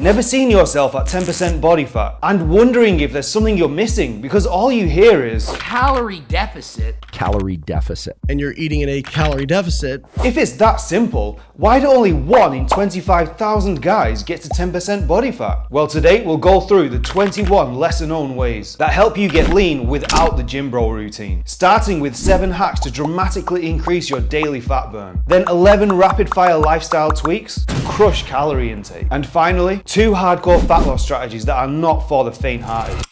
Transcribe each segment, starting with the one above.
Never seen yourself at 10% body fat and wondering if there's something you're missing because all you hear is calorie deficit. Calorie deficit. And you're eating in a calorie deficit. If it's that simple, why do only 1 in 25,000 guys get to 10% body fat? Well, today we'll go through the 21 lesser known ways that help you get lean without the gym bro routine. Starting with 7 hacks to dramatically increase your daily fat burn. Then 11 rapid fire lifestyle tweaks to crush calorie intake. And finally, 2 hardcore fat loss strategies that are not for the faint-hearted.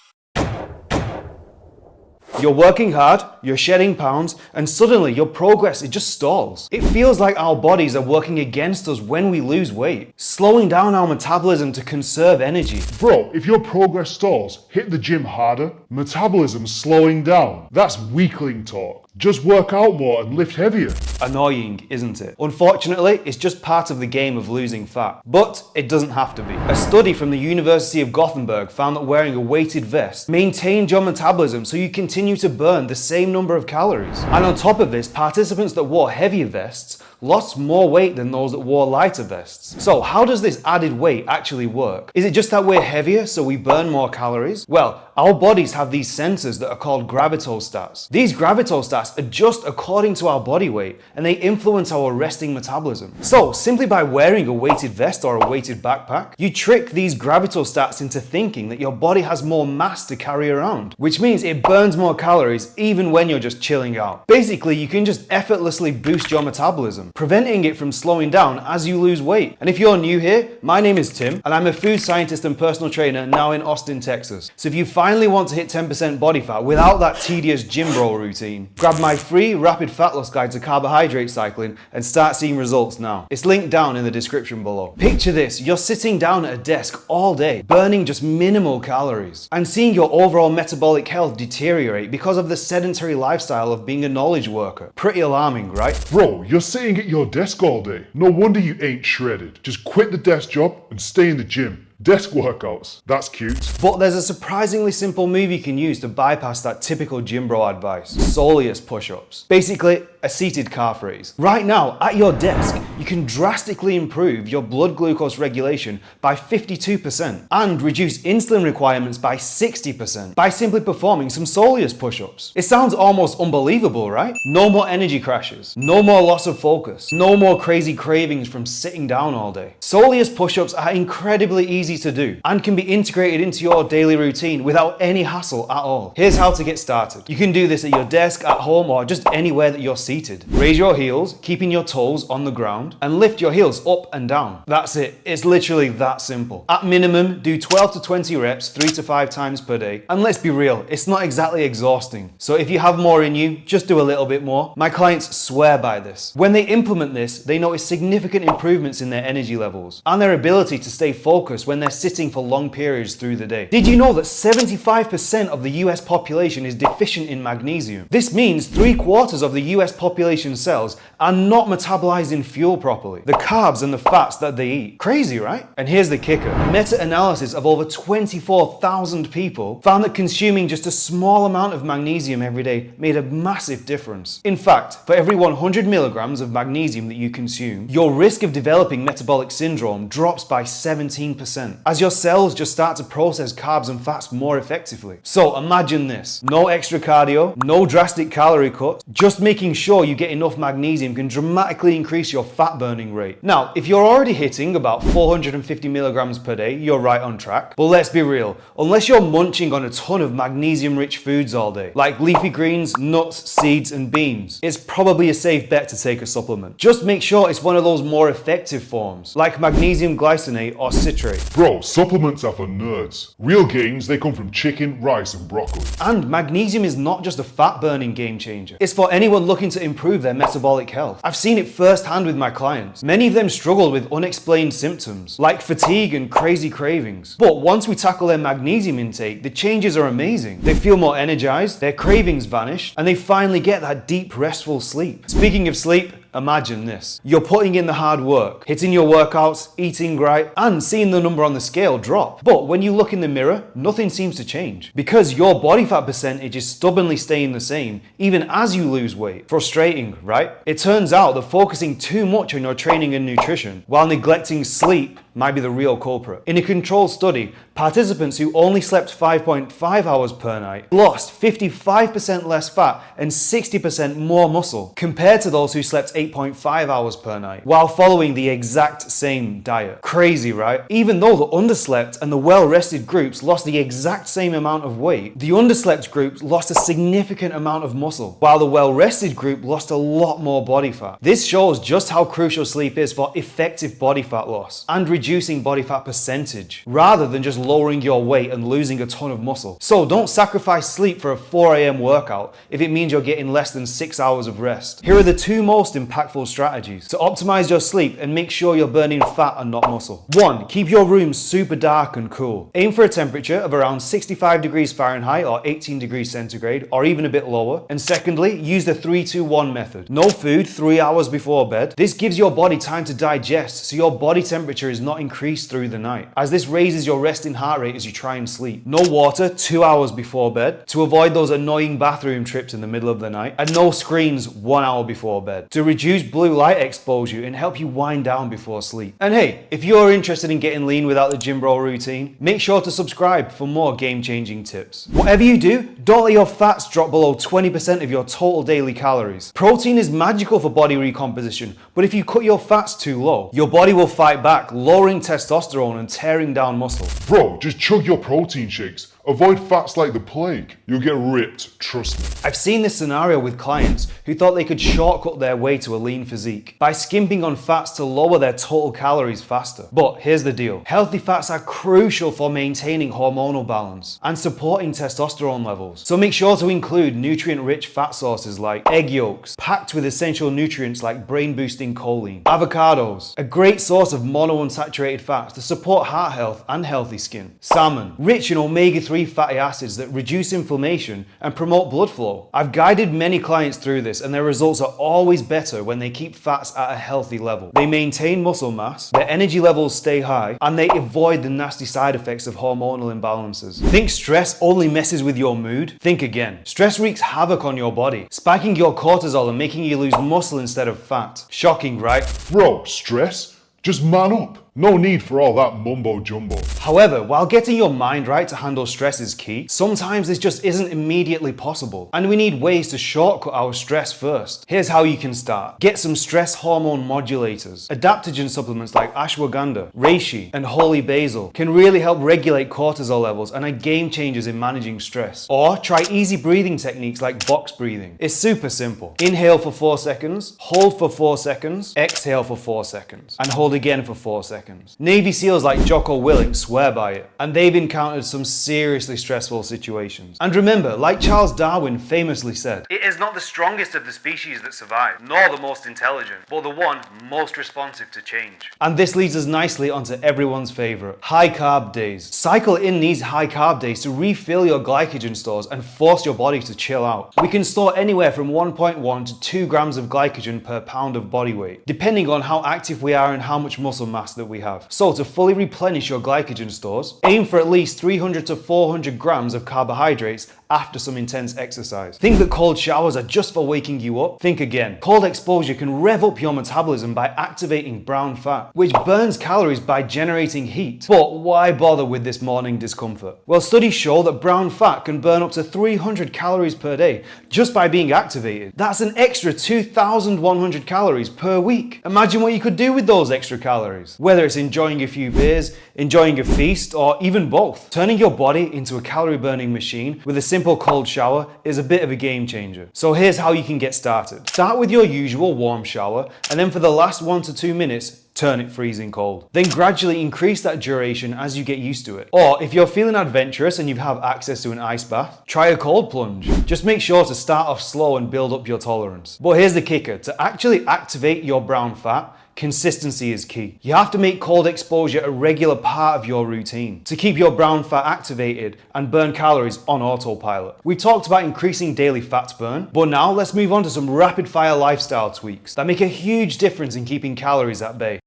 You're working hard, you're shedding pounds, and suddenly your progress, it just stalls. It feels like our bodies are working against us when we lose weight, slowing down our metabolism to conserve energy. Bro, if your progress stalls, hit the gym harder. Metabolism's slowing down. That's weakling talk. Just work out more and lift heavier. Annoying, isn't it? Unfortunately, it's just part of the game of losing fat. But it doesn't have to be. A study from the University of Gothenburg found that wearing a weighted vest maintained your metabolism so you continue to burn the same number of calories. And on top of this, participants that wore heavier vests lost more weight than those that wore lighter vests. So how does this added weight actually work? Is it just that we're heavier so we burn more calories? Well, our bodies have these sensors that are called gravitostats. These gravitostats adjust according to our body weight and they influence our resting metabolism. So simply by wearing a weighted vest or a weighted backpack, you trick these gravitostats into thinking that your body has more mass to carry around, which means it burns more calories even when you're just chilling out. Basically, you can just effortlessly boost your metabolism, preventing it from slowing down as you lose weight. And if you're new here, my name is Tim and I'm a food scientist and personal trainer now in Austin, Texas. So if you finally want to hit 10% body fat without that tedious gym bro routine, grab my free rapid fat loss guide to carbohydrate cycling and start seeing results now. It's linked down in the description below. Picture this, you're sitting down at a desk all day, burning just minimal calories and seeing your overall metabolic health deteriorate because of the sedentary lifestyle of being a knowledge worker. Pretty alarming, right? Bro, you're sitting at your desk all day. No wonder you ain't shredded. Just quit the desk job and stay in the gym. Desk workouts. That's cute. But there's a surprisingly simple move you can use to bypass that typical gym bro advice. Soleus push-ups. Basically, a seated calf raise. Right now, at your desk, you can drastically improve your blood glucose regulation by 52% and reduce insulin requirements by 60% by simply performing some soleus push-ups. It sounds almost unbelievable, right? No more energy crashes, no more loss of focus, no more crazy cravings from sitting down all day. Soleus push-ups are incredibly easy to do and can be integrated into your daily routine without any hassle at all. Here's how to get started. You can do this at your desk, at home, or just anywhere that you're seated. Raise your heels, keeping your toes on the ground, and lift your heels up and down. That's it. It's literally that simple. At minimum, do 12 to 20 reps 3 to 5 times per day. And let's be real, it's not exactly exhausting. So if you have more in you, just do a little bit more. My clients swear by this. When they implement this, they notice significant improvements in their energy levels and their ability to stay focused when they're sitting for long periods through the day. Did you know that 75% of the US population is deficient in magnesium? This means 3/4 of the US population cells are not metabolized in fuel properly. The carbs and the fats that they eat. Crazy, right? And here's the kicker. A meta-analysis of over 24,000 people found that consuming just a small amount of magnesium every day made a massive difference. In fact, for every 100 milligrams of magnesium that you consume, your risk of developing metabolic syndrome drops by 17%. As your cells just start to process carbs and fats more effectively. So imagine this, no extra cardio, no drastic calorie cut, just making sure you get enough magnesium can dramatically increase your fat burning rate. Now, if you're already hitting about 450 milligrams per day, you're right on track. But let's be real, unless you're munching on a ton of magnesium rich foods all day, like leafy greens, nuts, seeds, and beans, it's probably a safe bet to take a supplement. Just make sure it's one of those more effective forms, like magnesium glycinate or citrate. Bro, supplements are for nerds. Real gains, they come from chicken, rice, and broccoli. And magnesium is not just a fat burning game changer. It's for anyone looking to improve their metabolic health. I've seen it firsthand with my clients. Many of them struggle with unexplained symptoms, like fatigue and crazy cravings. But once we tackle their magnesium intake, the changes are amazing. They feel more energized, their cravings vanish, and they finally get that deep, restful sleep. Speaking of sleep, imagine this. You're putting in the hard work, hitting your workouts, eating right, and seeing the number on the scale drop. But when you look in the mirror, nothing seems to change because your body fat percentage is stubbornly staying the same, even as you lose weight. Frustrating, right? It turns out that focusing too much on your training and nutrition while neglecting sleep, might be the real culprit. In a controlled study, participants who only slept 5.5 hours per night lost 55% less fat and 60% more muscle compared to those who slept 8.5 hours per night while following the exact same diet. Crazy, right? Even though the underslept and the well-rested groups lost the exact same amount of weight, the underslept group lost a significant amount of muscle, while the well-rested group lost a lot more body fat. This shows just how crucial sleep is for effective body fat loss and reducing body fat percentage, rather than just lowering your weight and losing a ton of muscle. So don't sacrifice sleep for a 4 a.m. workout if it means you're getting less than 6 hours of rest. Here are the 2 most impactful strategies to optimize your sleep and make sure you're burning fat and not muscle. 1. Keep your room super dark and cool. Aim for a temperature of around 65 degrees Fahrenheit or 18 degrees centigrade, or even a bit lower. And secondly, use the 3-2-1 method. No food 3 hours before bed. This gives your body time to digest, so your body temperature is not increased through the night, as this raises your resting heart rate as you try and sleep. No water 2 hours before bed, to avoid those annoying bathroom trips in the middle of the night. And no screens 1 hour before bed, to reduce blue light exposure and help you wind down before sleep. And hey, if you're interested in getting lean without the gym bro routine, make sure to subscribe for more game-changing tips. Whatever you do, don't let your fats drop below 20% of your total daily calories. Protein is magical for body recomposition, but if you cut your fats too low, your body will fight back, lowering testosterone and tearing down muscle. Bro, just chug your protein shakes. Avoid fats like the plague. You'll get ripped, trust me. I've seen this scenario with clients who thought they could shortcut their way to a lean physique by skimping on fats to lower their total calories faster. But here's the deal. Healthy fats are crucial for maintaining hormonal balance and supporting testosterone levels. So make sure to include nutrient-rich fat sources like egg yolks, packed with essential nutrients like brain-boosting choline, avocados, a great source of monounsaturated fats to support heart health and healthy skin, salmon, rich in omega-3 fatty acids that reduce inflammation and promote blood flow. I've guided many clients through this, and their results are always better when they keep fats at a healthy level. They maintain muscle mass, their energy levels stay high, and they avoid the nasty side effects of hormonal imbalances. Think stress only messes with your mood? Think again. Stress wreaks havoc on your body, spiking your cortisol and making you lose muscle instead of fat. Shocking, right? Bro, stress? Just man up. No need for all that mumbo jumbo. However, while getting your mind right to handle stress is key, sometimes this just isn't immediately possible, and we need ways to shortcut our stress first. Here's how you can start. Get some stress hormone modulators. Adaptogen supplements like ashwagandha, reishi, and holy basil can really help regulate cortisol levels and are game changers in managing stress. Or try easy breathing techniques like box breathing. It's super simple. Inhale for 4 seconds, hold for 4 seconds, exhale for 4 seconds, and hold again for 4 seconds. Navy SEALs like Jocko Willink swear by it, and they've encountered some seriously stressful situations. And remember, like Charles Darwin famously said, "It is not the strongest of the species that survive, nor the most intelligent, but the one most responsive to change." And this leads us nicely onto everyone's favorite, high carb days. Cycle in these high carb days to refill your glycogen stores and force your body to chill out. We can store anywhere from 1.1 to 2 grams of glycogen per pound of body weight, depending on how active we are and how much muscle mass that we have. So to fully replenish your glycogen stores, aim for at least 300 to 400 grams of carbohydrates after some intense exercise. Think that cold showers are just for waking you up? Think again. Cold exposure can rev up your metabolism by activating brown fat, which burns calories by generating heat. But why bother with this morning discomfort? Well, studies show that brown fat can burn up to 300 calories per day just by being activated. That's an extra 2,100 calories per week. Imagine what you could do with those extra calories. Whether it's enjoying a few beers, enjoying a feast, or even both. Turning your body into a calorie burning machine with a simple cold shower is a bit of a game changer. So here's how you can get started. Start with your usual warm shower, and then for the last 1 to 2 minutes, turn it freezing cold. Then gradually increase that duration as you get used to it. Or if you're feeling adventurous and you have access to an ice bath, try a cold plunge. Just make sure to start off slow and build up your tolerance. But here's the kicker. To actually activate your brown fat, consistency is key. You have to make cold exposure a regular part of your routine to keep your brown fat activated and burn calories on autopilot. We talked about increasing daily fat burn, but now let's move on to some rapid fire lifestyle tweaks that make a huge difference in keeping calories at bay.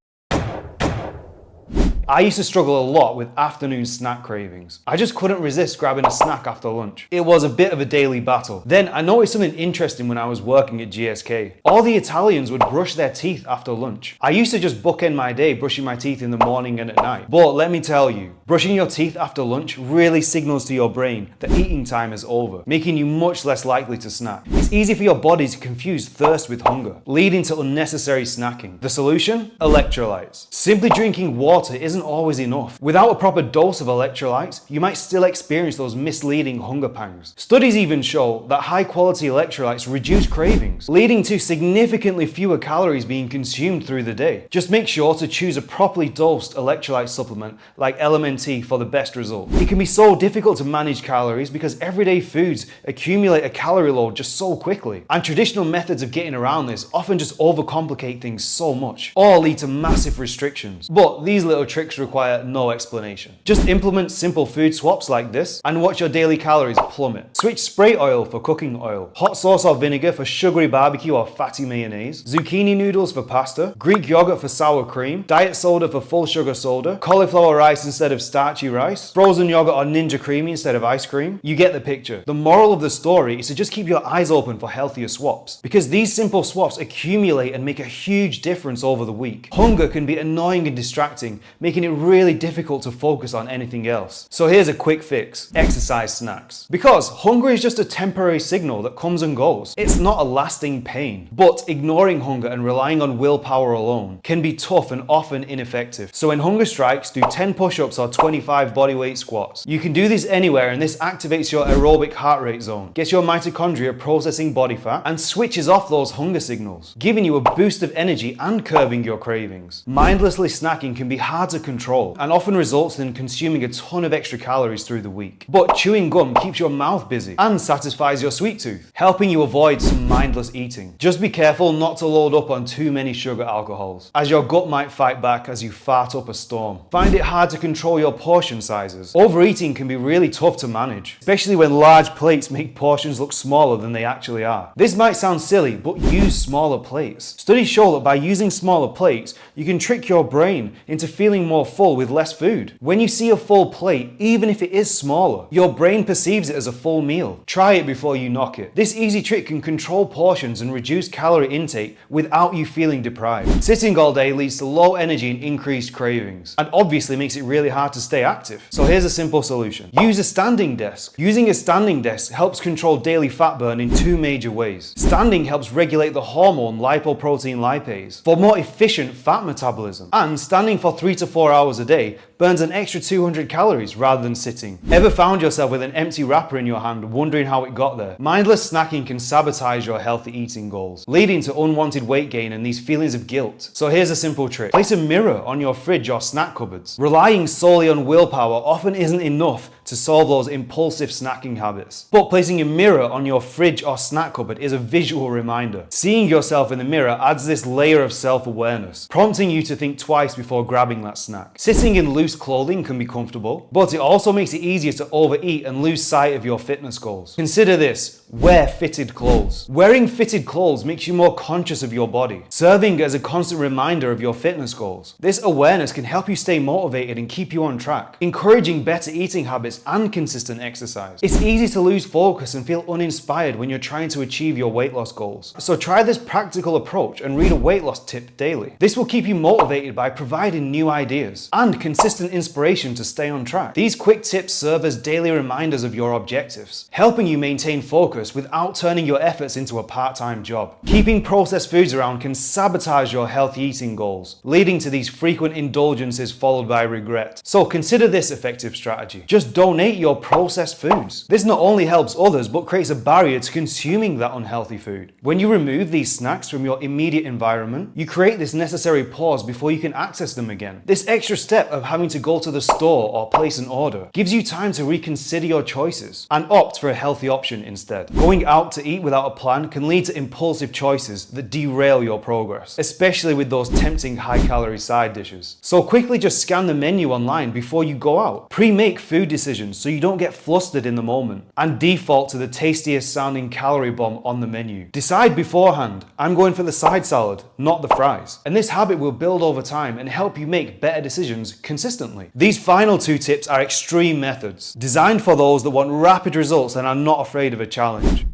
I used to struggle a lot with afternoon snack cravings. I just couldn't resist grabbing a snack after lunch. It was a bit of a daily battle. Then I noticed something interesting when I was working at GSK. All the Italians would brush their teeth after lunch. I used to just bookend my day brushing my teeth in the morning and at night. But let me tell you, brushing your teeth after lunch really signals to your brain that eating time is over, making you much less likely to snack. It's easy for your body to confuse thirst with hunger, leading to unnecessary snacking. The solution? Electrolytes. Simply drinking water isn't always enough. Without a proper dose of electrolytes, you might still experience those misleading hunger pangs. Studies even show that high-quality electrolytes reduce cravings, leading to significantly fewer calories being consumed through the day. Just make sure to choose a properly dosed electrolyte supplement like LMNT for the best result. It can be so difficult to manage calories because everyday foods accumulate a calorie load just so quickly. And traditional methods of getting around this often just overcomplicate things so much, or lead to massive restrictions. But these little tricks require no explanation. Just implement simple food swaps like this and watch your daily calories plummet. Switch spray oil for cooking oil, hot sauce or vinegar for sugary barbecue or fatty mayonnaise, zucchini noodles for pasta, Greek yogurt for sour cream, diet soda for full sugar soda, cauliflower rice instead of starchy rice, frozen yogurt or Ninja Creamy instead of ice cream. You get the picture. The moral of the story is to just keep your eyes open for healthier swaps, because these simple swaps accumulate and make a huge difference over the week. Hunger can be annoying and distracting, making it really difficult to focus on anything else. So here's a quick fix: exercise snacks. Because hunger is just a temporary signal that comes and goes. It's not a lasting pain. But ignoring hunger and relying on willpower alone can be tough and often ineffective. So when hunger strikes, do 10 push-ups or 25 bodyweight squats. You can do this anywhere, and this activates your aerobic heart rate zone, gets your mitochondria processing body fat, and switches off those hunger signals, giving you a boost of energy and curbing your cravings. Mindlessly snacking can be hard to control and often results in consuming a ton of extra calories through the week. But chewing gum keeps your mouth busy and satisfies your sweet tooth, helping you avoid some mindless eating. Just be careful not to load up on too many sugar alcohols, as your gut might fight back as you fart up a storm. Find it hard to control your portion sizes. Overeating can be really tough to manage, especially when large plates make portions look smaller than they actually are. This might sound silly, but use smaller plates. Studies show that by using smaller plates, you can trick your brain into feeling more full with less food. When you see a full plate, even if it is smaller, your brain perceives it as a full meal. Try it before you knock it. This easy trick can control portions and reduce calorie intake without you feeling deprived. Sitting all day leads to low energy and increased cravings, and obviously makes it really hard to stay active. So here's a simple solution. Use a standing desk. Using a standing desk helps control daily fat burn in two major ways. Standing helps regulate the hormone lipoprotein lipase for more efficient fat metabolism, and standing for 3 to 4 hours a day burns an extra 200 calories rather than sitting. Ever found yourself with an empty wrapper in your hand wondering how it got there? Mindless snacking can sabotage your healthy eating goals, leading to unwanted weight gain and these feelings of guilt. So here's a simple trick. Place a mirror on your fridge or snack cupboards. Relying solely on willpower often isn't enough to solve those impulsive snacking habits. But placing a mirror on your fridge or snack cupboard is a visual reminder. Seeing yourself in the mirror adds this layer of self-awareness, prompting you to think twice before grabbing that snack. Sitting in loose clothing can be comfortable, but it also makes it easier to overeat and lose sight of your fitness goals. Consider this: wear fitted clothes. Wearing fitted clothes makes you more conscious of your body, serving as a constant reminder of your fitness goals. This awareness can help you stay motivated and keep you on track, encouraging better eating habits and consistent exercise. It's easy to lose focus and feel uninspired when you're trying to achieve your weight loss goals. So try this practical approach and read a weight loss tip daily. This will keep you motivated by providing new ideas and consistent inspiration to stay on track. These quick tips serve as daily reminders of your objectives, helping you maintain focus without turning your efforts into a part-time job. Keeping processed foods around can sabotage your healthy eating goals, leading to these frequent indulgences followed by regret. So consider this effective strategy. Just donate your processed foods. This not only helps others, but creates a barrier to consuming that unhealthy food. When you remove these snacks from your immediate environment, you create this necessary pause before you can access them again. This extra step of having to go to the store or place an order gives you time to reconsider your choices and opt for a healthy option instead. Going out to eat without a plan can lead to impulsive choices that derail your progress, especially with those tempting high-calorie side dishes. So quickly just scan the menu online before you go out. Pre-make food decisions decisions so you don't get flustered in the moment and default to the tastiest sounding calorie bomb on the menu. Decide beforehand, I'm going for the side salad, not the fries. And this habit will build over time and help you make better decisions consistently. These final 2 tips are extreme methods, designed for those that want rapid results and are not afraid of a challenge.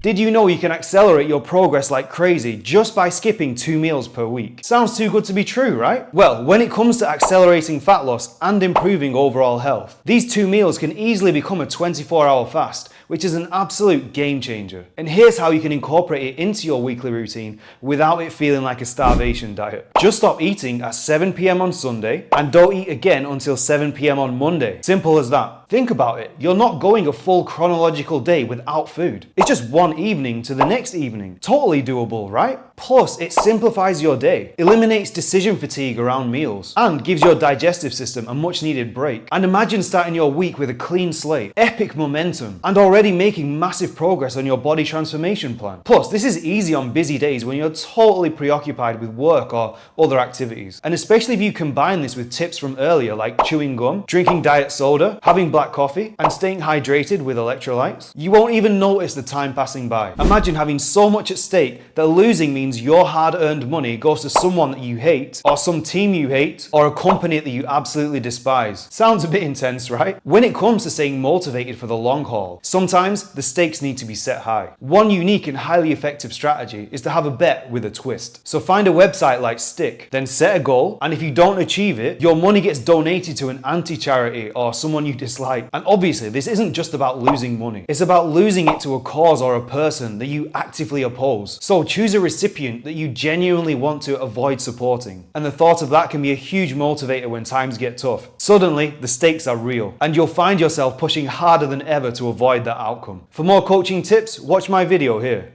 Did you know you can accelerate your progress like crazy just by skipping 2 meals per week? Sounds too good to be true, right? Well, when it comes to accelerating fat loss and improving overall health, these 2 meals can easily become a 24-hour fast, which is an absolute game changer. And here's how you can incorporate it into your weekly routine without it feeling like a starvation diet. Just stop eating at 7 p.m. on Sunday and don't eat again until 7 p.m. on Monday. Simple as that. Think about it, you're not going a full chronological day without food. It's just one evening to the next evening. Totally doable, right? Plus, it simplifies your day, eliminates decision fatigue around meals, and gives your digestive system a much needed break. And imagine starting your week with a clean slate, epic momentum, and already making massive progress on your body transformation plan. Plus, this is easy on busy days when you're totally preoccupied with work or other activities. And especially if you combine this with tips from earlier like chewing gum, drinking diet soda, having black coffee, and staying hydrated with electrolytes, you won't even notice the time passing by. Imagine having so much at stake that losing means your hard-earned money goes to someone that you hate, or some team you hate, or a company that you absolutely despise. Sounds a bit intense, right? When it comes to staying motivated for the long haul, sometimes the stakes need to be set high. One unique and highly effective strategy is to have a bet with a twist. So find a website like Stick, then set a goal, and if you don't achieve it, your money gets donated to an anti-charity or someone you dislike. And obviously, this isn't just about losing money. It's about losing it to a cause or a person that you actively oppose. So choose a recipient that you genuinely want to avoid supporting. And the thought of that can be a huge motivator when times get tough. Suddenly, the stakes are real, and you'll find yourself pushing harder than ever to avoid that outcome. For more coaching tips, watch my video here.